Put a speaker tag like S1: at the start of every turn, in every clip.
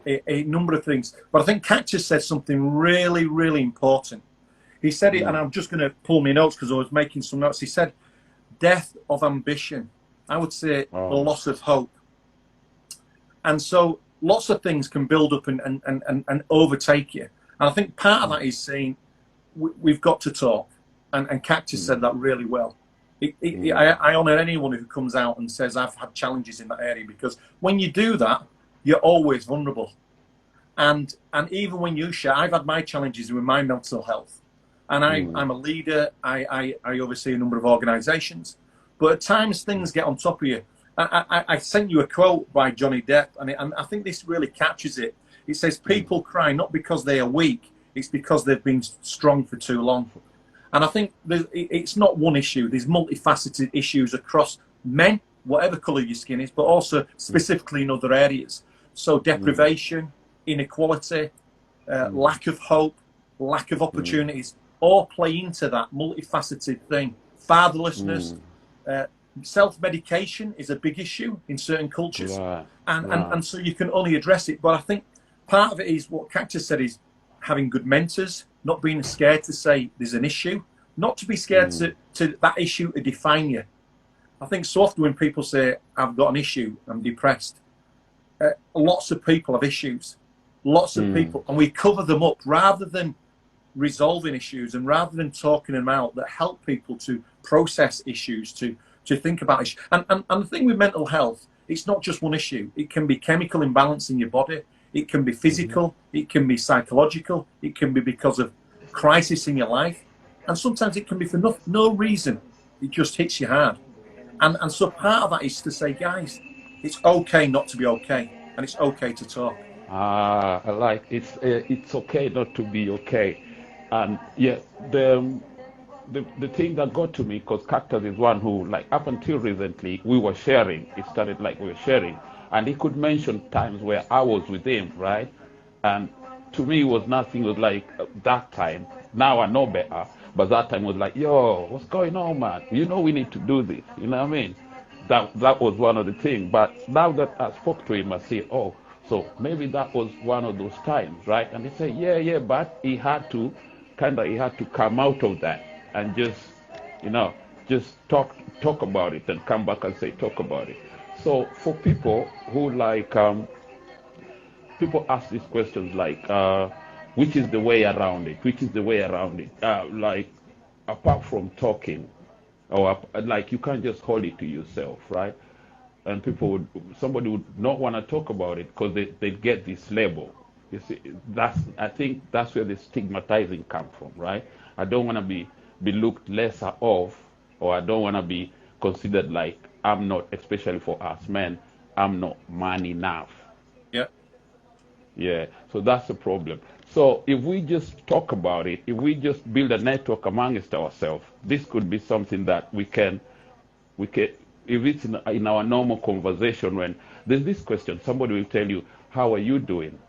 S1: a number of things. But I think KAKTUS said something really, really important. He said it, and I'm just going to pull my notes because I was making some notes. He said, death of ambition. I would say the loss of hope. And so lots of things can build up and overtake you. And I think part of that is saying we've got to talk. And KAKTUS said that really well. I honour anyone who comes out and says, I've had challenges in that area, because when you do that, you're always vulnerable. And even when you share, I've had my challenges with my mental health. And I'm a leader. I oversee a number of organisations. But at times things get on top of you. I sent you a quote by Johnny Depp, and I think this really captures it. It says, people cry not because they are weak, it's because they've been strong for too long. And I think it's not one issue. There's multifaceted issues across men, whatever colour your skin is, but also specifically in other areas. So deprivation, inequality, lack of hope, lack of opportunities, all play into that multifaceted thing. Fatherlessness, self-medication is a big issue in certain cultures. And so you can only address it. But I think part of it is what KAKTUS said is having good mentors, not being scared to say there's an issue, not to be scared to that issue to define you. I think so often when people say, I've got an issue, I'm depressed, lots of people have issues, lots of people, and we cover them up rather than resolving issues and rather than talking them out that help people to process issues, to think about issues. And the thing with mental health, it's not just one issue. It can be chemical imbalance in your body. It can be physical, it can be psychological, it can be because of crisis in your life, and sometimes it can be for no reason. It just hits you hard. And so part of that is to say, guys, it's okay not to be okay, and it's okay to talk.
S2: I like it's okay not to be okay. And yeah, the thing that got to me, because KAKTUS is one who, like, up until recently, we were sharing. It started like we were sharing. And he could mention times where I was with him, right? And to me, it was nothing. It was like that time. Now I know better. But that time was like, yo, what's going on, man? You know we need to do this. You know what I mean? That was one of the things. But now that I spoke to him, I say, oh, so maybe that was one of those times, right? And he said, yeah, but he had to come out of that and just talk about it and come back and say, talk about it. So for people who like, people ask these questions like, which is the way around it? Which is the way around it? Like, apart from talking, or like you can't just hold it to yourself, right? And somebody would not want to talk about it because they get this label. You see, I think that's where the stigmatizing comes from, right? I don't want to be looked lesser of, or I don't want to be considered like I'm not, especially for us men, I'm not man enough. Yeah, so that's the problem. So if we just talk about it, if we just build a network amongst ourselves, this could be something that we can, if it's in our normal conversation, when there's this question, somebody will tell you, how are you doing,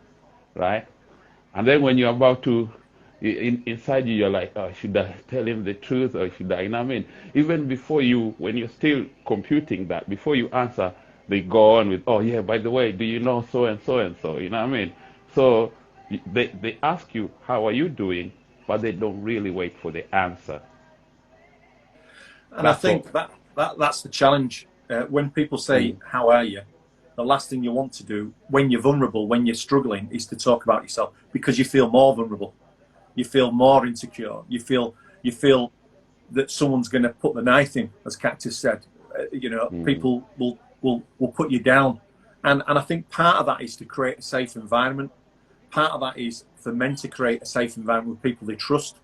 S2: right? And then when you're about to, inside you, you're like, oh, should I tell him the truth, or should I, you know what I mean? Even before when you're still computing that, before you answer, they go on with, oh yeah, by the way, do you know so and so and so, you know what I mean? So they ask you, how are you doing, but they don't really wait for the answer.
S1: And I think that's the challenge. When people say, how are you? The last thing you want to do when you're vulnerable, when you're struggling, is to talk about yourself, because you feel more vulnerable. You feel more insecure. You feel that someone's going to put the knife in, as KAKTUS said. People will put you down. And I think part of that is to create a safe environment. Part of that is for men to create a safe environment with people they trust,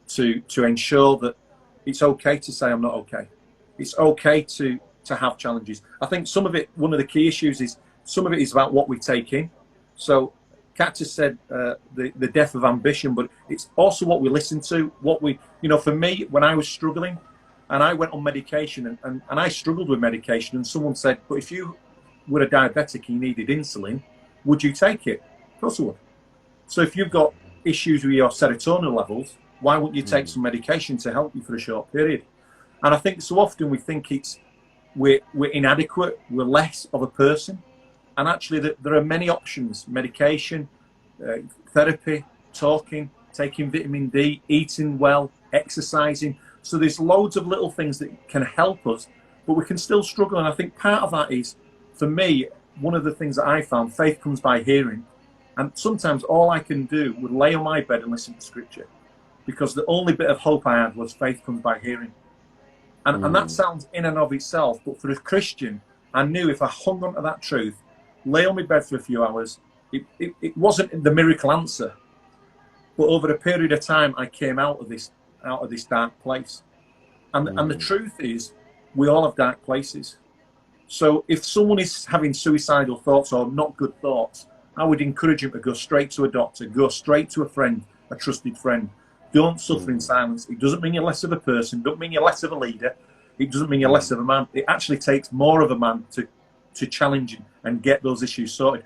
S1: to ensure that it's okay to say I'm not okay. It's okay to have challenges. I think some of it, one of the key issues is, some of it is about what we take in. So KAKTUS said the death of ambition, but it's also what we listen to, for me, when I was struggling and I went on medication and I struggled with medication, and someone said, but if you were a diabetic and you needed insulin, would you take it? Of course I would. So if you've got issues with your serotonin levels, why wouldn't you take some medication to help you for a short period? And I think so often we think we're inadequate, we're less of a person. And actually, there are many options: medication, therapy, talking, taking vitamin D, eating well, exercising. So there's loads of little things that can help us, but we can still struggle. And I think part of that is, for me, one of the things that I found, faith comes by hearing. And sometimes all I can do would lay on my bed and listen to scripture, because the only bit of hope I had was faith comes by hearing. And that sounds in and of itself, but for a Christian, I knew if I hung on to that truth, lay on my bed for a few hours, it wasn't the miracle answer. But over a period of time, I came out of this dark place. And the truth is, we all have dark places. So if someone is having suicidal thoughts or not good thoughts, I would encourage them to go straight to a doctor, go straight to a friend, a trusted friend. Don't suffer in silence. It doesn't mean you're less of a person. It doesn't mean you're less of a leader. It doesn't mean you're less of a man. It actually takes more of a man to challenge and get those issues sorted.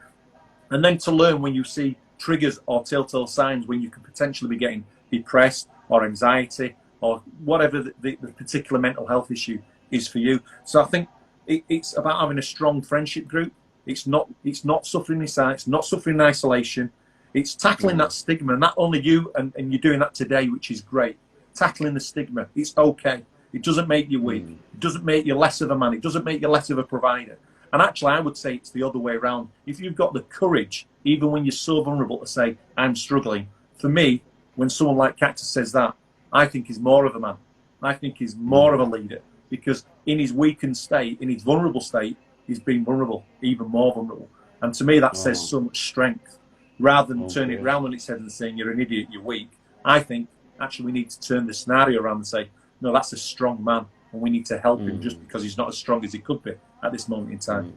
S1: And then to learn when you see triggers or telltale signs when you could potentially be getting depressed or anxiety or whatever the particular mental health issue is for you. So I think it's about having a strong friendship group. It's not suffering in silence, it's not suffering in isolation. It's tackling that stigma, and not only you, and you're doing that today, which is great. Tackling the stigma. It's okay. It doesn't make you weak. It doesn't make you less of a man. It doesn't make you less of a provider. And actually, I would say it's the other way around. If you've got the courage, even when you're so vulnerable, to say, I'm struggling. For me, when someone like KAKTUS says that, I think he's more of a man. I think he's more of a leader, because in his weakened state, in his vulnerable state, he's being vulnerable, even more vulnerable. And to me, that says so much strength. Rather than turn it around on its head and saying, you're an idiot, you're weak, I think actually we need to turn the scenario around and say, no, that's a strong man, and we need to help him just because he's not as strong as he could be at this moment in time.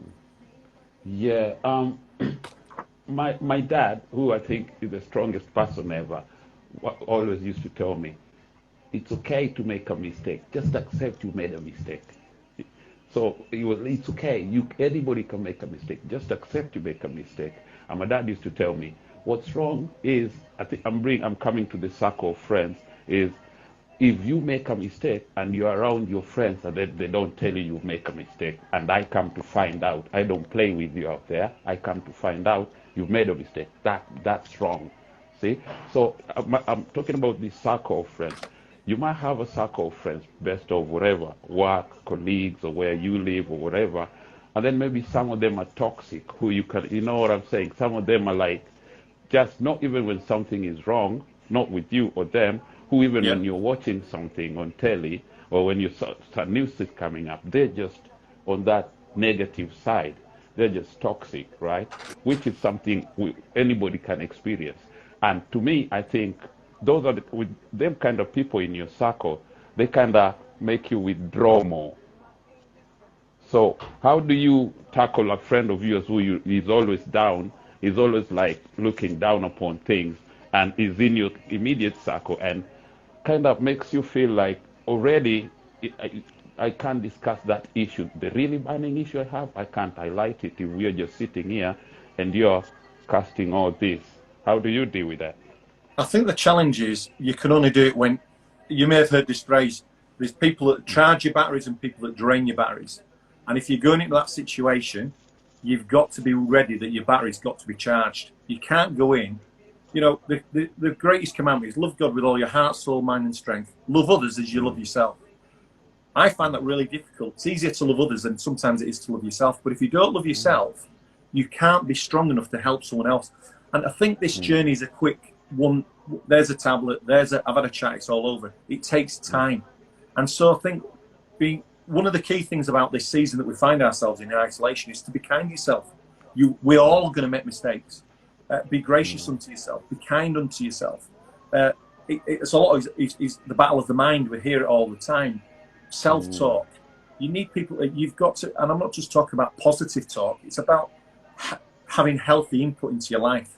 S2: Yeah. My dad, who I think is the strongest person ever, always used to tell me, it's okay to make a mistake. Just accept you made a mistake. So it's okay. Anybody can make a mistake. Just accept you make a mistake. And my dad used to tell me, what's wrong is, I think I'm coming to the circle of friends, is if you make a mistake and you're around your friends and they don't tell you make a mistake, and I come to find out, I don't play with you out there, I come to find out you've made a mistake, that's wrong. See? So I'm talking about this circle of friends. You might have a circle of friends based on whatever, work, colleagues, or where you live, or whatever. And then maybe some of them are toxic, who you know what I'm saying? Some of them are like, just not even when something is wrong, not with you or them, who even when you're watching something on telly, or when you saw news is coming up, they're just on that negative side. They're just toxic, right? Which is something anybody can experience. And to me, I think those are with them kind of people in your circle, they kind of make you withdraw more. So how do you tackle a friend of yours who is always down, is always like looking down upon things, and is in your immediate circle and kind of makes you feel like already I can't discuss that issue, the really burning issue I have, I can't highlight it if we're just sitting here and you're casting all this. How do you deal with that?
S1: I think the challenge is you can only do it when, you may have heard this phrase, there's people that charge your batteries and people that drain your batteries. And if you're going into that situation, you've got to be ready that your battery's got to be charged. You can't go in. You know, the greatest commandment is love God with all your heart, soul, mind, and strength. Love others as you love yourself. I find that really difficult. It's easier to love others than sometimes it is to love yourself. But if you don't love yourself, you can't be strong enough to help someone else. And I think this journey is a quick one. There's a tablet. I've had a chat. It's all over. It takes time. And so I think one of the key things about this season that we find ourselves in isolation is to be kind to yourself. We're all going to make mistakes. Be gracious unto yourself. Be kind unto yourself. It's a lot. It's the battle of the mind. We hear it all the time. Self-talk. You need people. You've got to. And I'm not just talking about positive talk. It's about having healthy input into your life.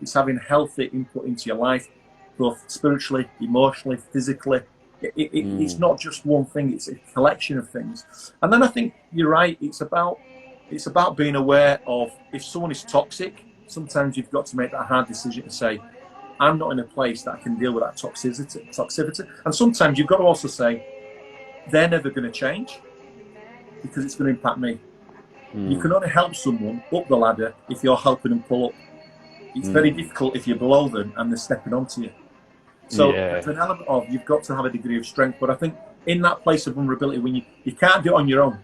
S1: It's having healthy input into your life, both spiritually, emotionally, physically. It's not just one thing. It's a collection of things. And then I think you're right. It's about being aware of if someone is toxic. Sometimes you've got to make that hard decision to say, I'm not in a place that I can deal with that toxicity. And sometimes you've got to also say, they're never going to change because it's going to impact me. You can only help someone up the ladder if you're helping them pull up. It's very difficult if you're below them and they're stepping onto you. So there's an element of you've got to have a degree of strength. But I think in that place of vulnerability, when you can't do it on your own,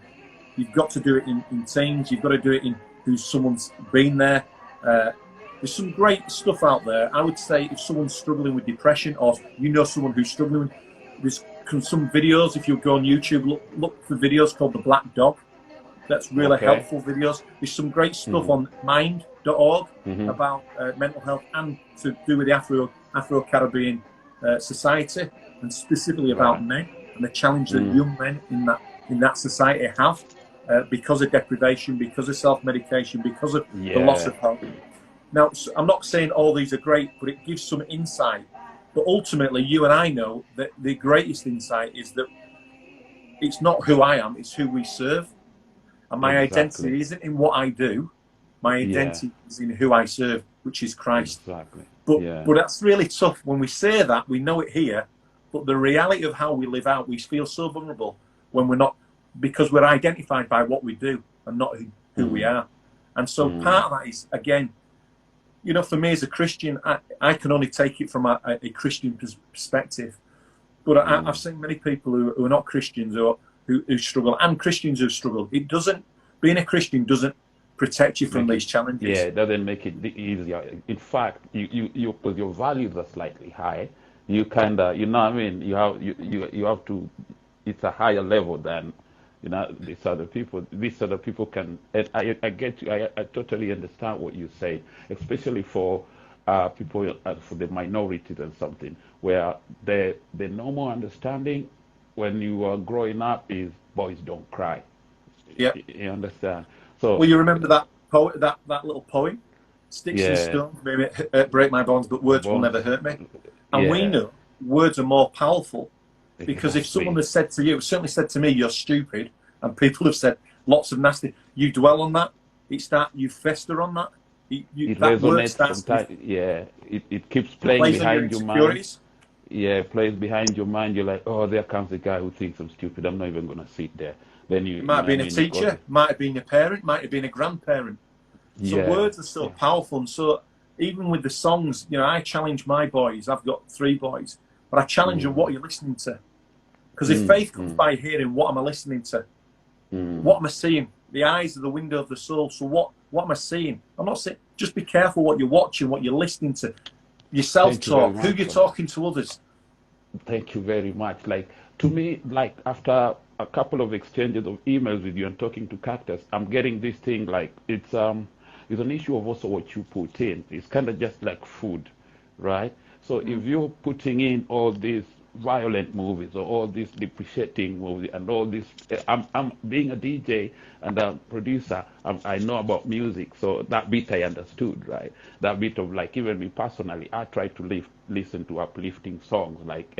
S1: you've got to do it in teams. You've got to do it in who's someone's been there. There's some great stuff out there. I would say if someone's struggling with depression, or you know someone who's struggling, there's some videos. If you go on YouTube, look for videos called The Black Dog. That's really helpful videos. There's some great stuff on mind.org about mental health and to do with the Afro-Caribbean society, and specifically about men and the challenge that young men in that society have because of deprivation, because of self-medication, because of the loss of hope. Now, I'm not saying all these are great, but it gives some insight. But ultimately, you and I know that the greatest insight is that it's not who I am, it's who we serve. And my identity isn't in what I do. My identity is in who I serve, which is Christ. But that's really tough. When we say that, we know it here. But the reality of how we live out, we feel so vulnerable when we're not, because we're identified by what we do and not who we are. And so part of that is, again, you know, for me as a Christian, I can only take it from a Christian perspective. But I've seen many people who are not Christians or who struggle, and Christians who struggle. It doesn't, being a Christian doesn't protect you from these challenges.
S2: Yeah, it doesn't make it easier. In fact, because your values are slightly high, you kind of, you know what I mean, you have to, it's a higher level than, you know, these other people. These other people can, and I get you, I totally understand what you say, especially for people, for the minorities and something, where the normal understanding when you are growing up is boys don't cry.
S1: Yeah.
S2: You understand? So,
S1: well, you remember that that little poem? Sticks and stones maybe break my bones, but words will never hurt me. And we know words are more powerful, because if someone has said to you, certainly said to me, you're stupid, and people have said lots of nasty, you dwell on that, you fester on that.
S2: It
S1: that
S2: resonates sometimes. It keeps playing behind your mind. Yeah, plays behind your mind. You're like, oh, there comes the guy who thinks I'm stupid. I'm not even going to sit there. Then you
S1: might have been a teacher, might have been a parent, might have been a grandparent. So words are so powerful. And so even with the songs, you know, I challenge my boys. I've got 3 boys, but I challenge them, what are you listening to? Because if faith comes by hearing, what am I listening to? What am I seeing? The eyes are the window of the soul. So what am I seeing? I'm not saying, just be careful what you're watching, what you're listening to. Your self-talk, who you're talking to others.
S2: Thank you very much. Like, to me, like, after a couple of exchanges of emails with you and talking to KAKTUS, I'm getting this thing, like, it's an issue of also what you put in. It's kind of just like food, right? So if you're putting in all these violent movies or all these depreciating movies and all this, I'm being a DJ and a producer, I know about music, so that bit I understood, right? That bit of, like, even me personally, I try to listen to uplifting songs, like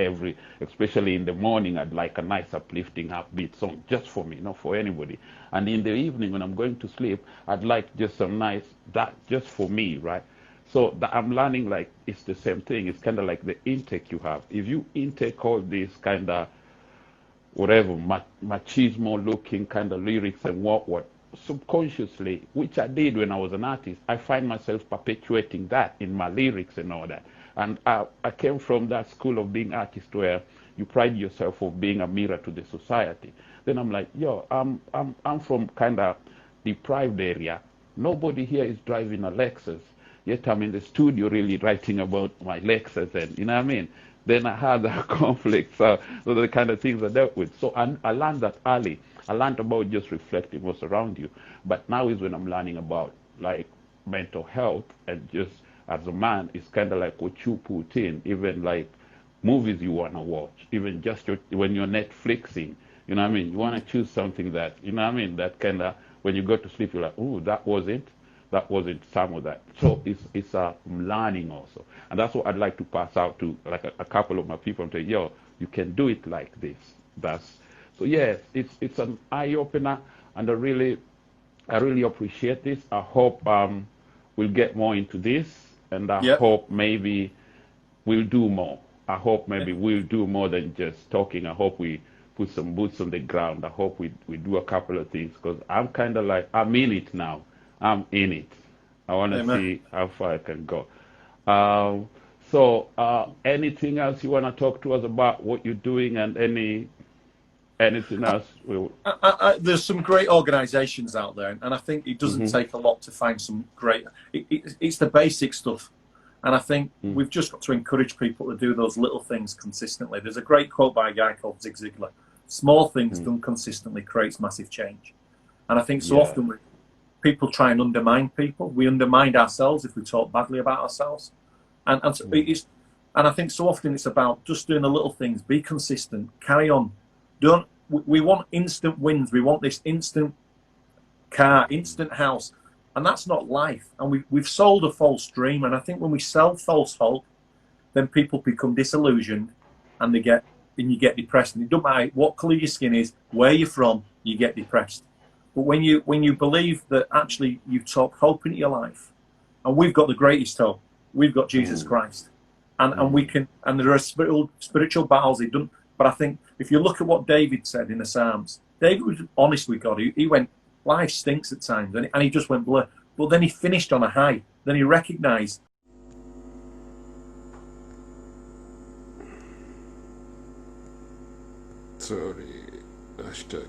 S2: especially in the morning, I'd like a nice uplifting upbeat song just for me, not for anybody. And in the evening when I'm going to sleep, I'd like just some nice, that just for me, right? So I'm learning, like, it's the same thing. It's kind of like the intake you have. If you intake all these kind of whatever machismo looking kind of lyrics and what subconsciously, which I did when I was an artist, I find myself perpetuating that in my lyrics and all that. And I came from that school of being artist where you pride yourself of being a mirror to the society. Then I'm like, yo, I'm from kind of deprived area. Nobody here is driving a Lexus. Yet I'm in the studio really writing about my Lexus, and you know what I mean? Then I had that conflict, so the kind of things I dealt with. So I learned that early. I learned about just reflecting what's around you. But now is when I'm learning about, like, mental health, and just as a man, it's kind of like what you put in, even like movies you want to watch, even just when you're Netflixing, you know what I mean? You want to choose something that, you know what I mean, that kind of, when you go to sleep, you're like, oh, that wasn't some of that. So it's a learning also. And that's what I'd like to pass out to, like, a couple of my people and say, yo, you can do it like this. So yes, it's an eye-opener, and I really appreciate this. I hope we'll get more into this, and I hope maybe we'll do more. I hope maybe we'll do more than just talking. I hope we put some boots on the ground. I hope we do a couple of things because I'm kind of like, I'm in it now. I'm in it. I want to see how far I can go. Anything else you want to talk to us about what you're doing and anything else?
S1: There's some great organisations out there, and I think it doesn't take a lot to find some great. It's the basic stuff, and I think we've just got to encourage people to do those little things consistently. There's a great quote by a guy called Zig Ziglar: "Small things done consistently creates massive change," and I think so often people try and undermine people. We undermine ourselves if we talk badly about ourselves, and I think so often it's about just doing the little things. Be consistent, carry on. We want instant wins. We want this instant car, instant house, and that's not life. And we've sold a false dream. And I think when we sell false hope, then people become disillusioned, and you get depressed. And it doesn't matter what colour your skin is, where you're from, you get depressed. But when you believe that actually you talk hope into your life, and we've got the greatest hope, we've got Jesus Christ, and we can. And there are spiritual battles. But I think if you look at what David said in the Psalms, David was honest with God. He went, life stinks at times, and he just went blur. But then he finished on a high. Then he recognised.
S3: Sorry, hashtag.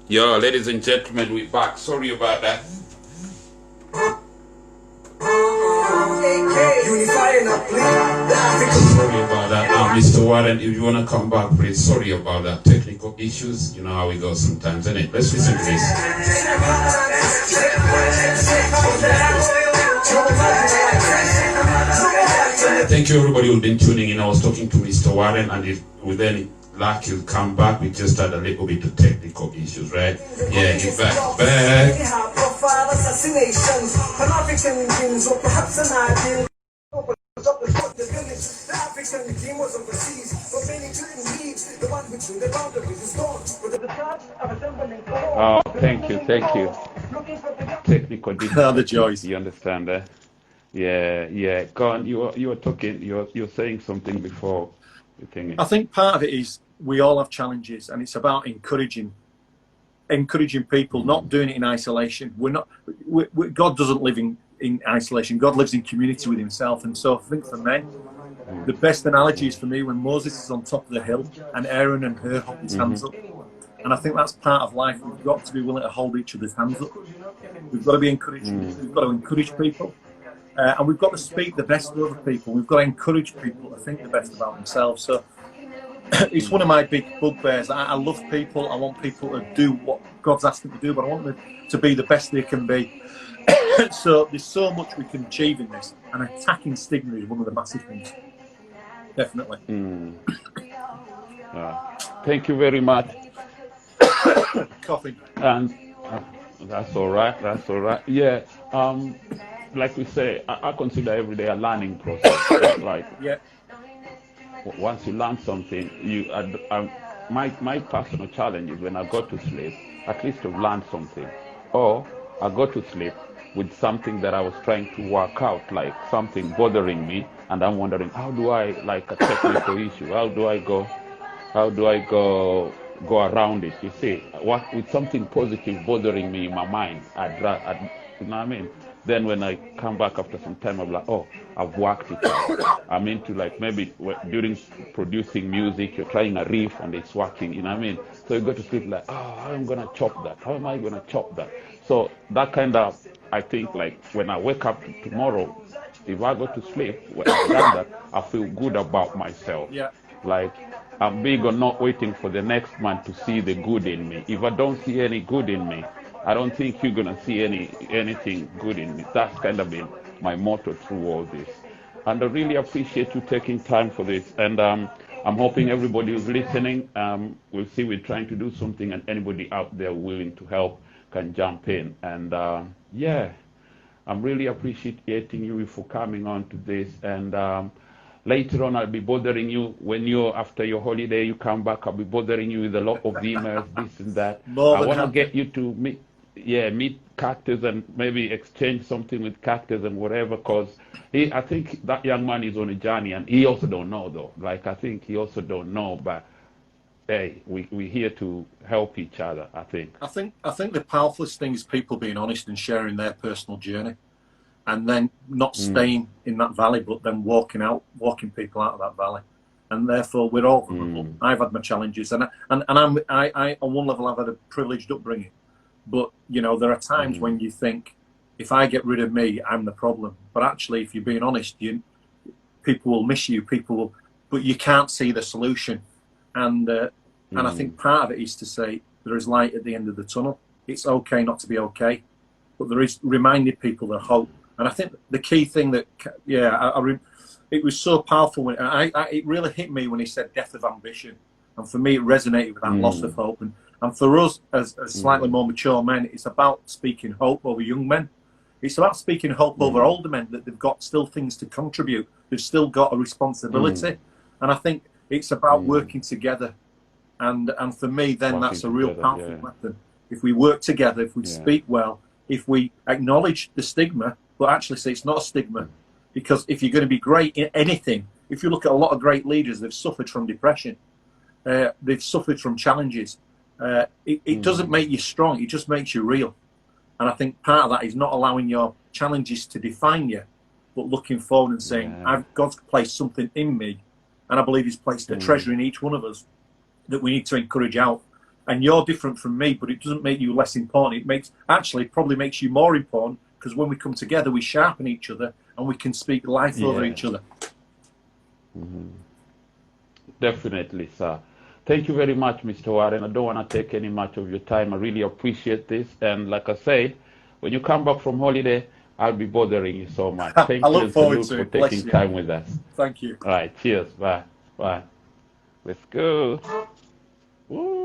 S2: Yo, ladies and gentlemen, we're back. Sorry about that. Sorry about that. Mr. Warren, if you want to come back, please. Sorry about that. Technical issues. You know how we go sometimes, isn't it? Let's listen to this. Thank you, everybody who's been tuning in. I was talking to Mr. Warren, and if with any luck he'll come back. We just had a little bit of technical issues, right? Yeah, he's back. Oh, thank you. Technical
S1: the joys.
S2: You understand that? Yeah. Go on. You were talking. You're saying something before.
S1: I think part of it is we all have challenges, and it's about encouraging people, not doing it in isolation. God doesn't live in isolation. God lives in community with himself. And so I think for men, the best analogy is for me when Moses is on top of the hill and Aaron and Hur hold his hands up. And I think that's part of life. We've got to be willing to hold each other's hands up. We've got to be encouraging. We've got to encourage people. And we've got to speak the best of other people. We've got to encourage people to think the best about themselves. So it's one of my big bugbears. I love people. I want people to do what God's asked them to do, but I want them to be the best they can be. So there's so much we can achieve in this, and attacking stigma is one of the massive things. Definitely.
S2: Thank you very much.
S1: Coughing.
S2: And that's all right. Yeah. Like we say, I consider every day a learning process. Like,
S1: yeah.
S2: Once you learn something, my personal challenge is when I go to sleep, at least I've learned something, or I go to sleep with something that I was trying to work out, like something bothering me, and I'm wondering how do I, like a technical issue, how do I go around it? You see, with something positive bothering me in my mind, you know what I mean? Then when I come back after some time, I'm like, oh, I've worked it out. I'm into, like, maybe during producing music, you're trying a riff and it's working, you know what I mean? So you go to sleep like, oh, how am I going to chop that? How am I going to chop that? So that kind of, I think, like, when I wake up tomorrow, if I go to sleep, when I've done that, I feel good about myself.
S1: Yeah.
S2: Like, I'm big on not waiting for the next man to see the good in me. If I don't see any good in me, I don't think you're going to see anything good in me. That's kind of been my motto through all this. And I really appreciate you taking time for this. And I'm hoping everybody who's listening will see we're trying to do something, and anybody out there willing to help can jump in. And yeah, I'm really appreciating you for coming on to this. And Later on, I'll be bothering you when you're after your holiday. You come back, I'll be bothering you with a lot of emails, this and that.
S1: More
S2: I
S1: than
S2: want to
S1: happy.
S2: get you to meet, yeah, meet KAKTUS and maybe exchange something with KAKTUS and whatever. Cause I think that young man is on a journey, and he also don't know though. Like I think he also don't know, but hey, we're here to help each other. I think.
S1: I think the powerfulest thing is people being honest and sharing their personal journey, and then not staying in that valley, but then walking people out of that valley. And therefore, we're all vulnerable. I've had my challenges, and I on one level I've had a privileged upbringing, but you know there are times when you think, if I get rid of me, I'm the problem. But actually, if you're being honest, people will miss you. People will, but you can't see the solution. And I think part of it is to say there is light at the end of the tunnel. It's okay not to be okay, but there is reminding people there's hope. And I think the key thing that, it was so powerful when it really hit me when he said death of ambition. And for me, it resonated with that loss of hope. And for us, as slightly more mature men, it's about speaking hope over young men. It's about speaking hope over older men, that they've got still things to contribute. They've still got a responsibility. And I think it's about working together. And for me, then that's a real powerful weapon. If we work together, if we speak well, if we acknowledge the stigma, but actually say it's not a stigma, because if you're going to be great in anything, if you look at a lot of great leaders, they've suffered from depression, they've suffered from challenges. It doesn't make you strong; it just makes you real. And I think part of that is not allowing your challenges to define you, but looking forward and saying, God's placed something in me, and I believe He's placed a treasure in each one of us that we need to encourage out. And you're different from me, but it doesn't make you less important. It probably makes you more important, because when we come together, we sharpen each other and we can speak life over each other.
S2: Definitely, sir. Thank you very much, Mr. Warren. I don't want to take any much of your time. I really appreciate this. And like I said, when you come back from holiday, I'll be bothering you so much. Thank
S1: I
S2: you
S1: look
S2: and
S1: forward
S2: salute
S1: to
S2: for
S1: it.
S2: taking time with us.
S1: Thank you.
S2: All right, cheers. Bye. Bye. Let's go. Woo.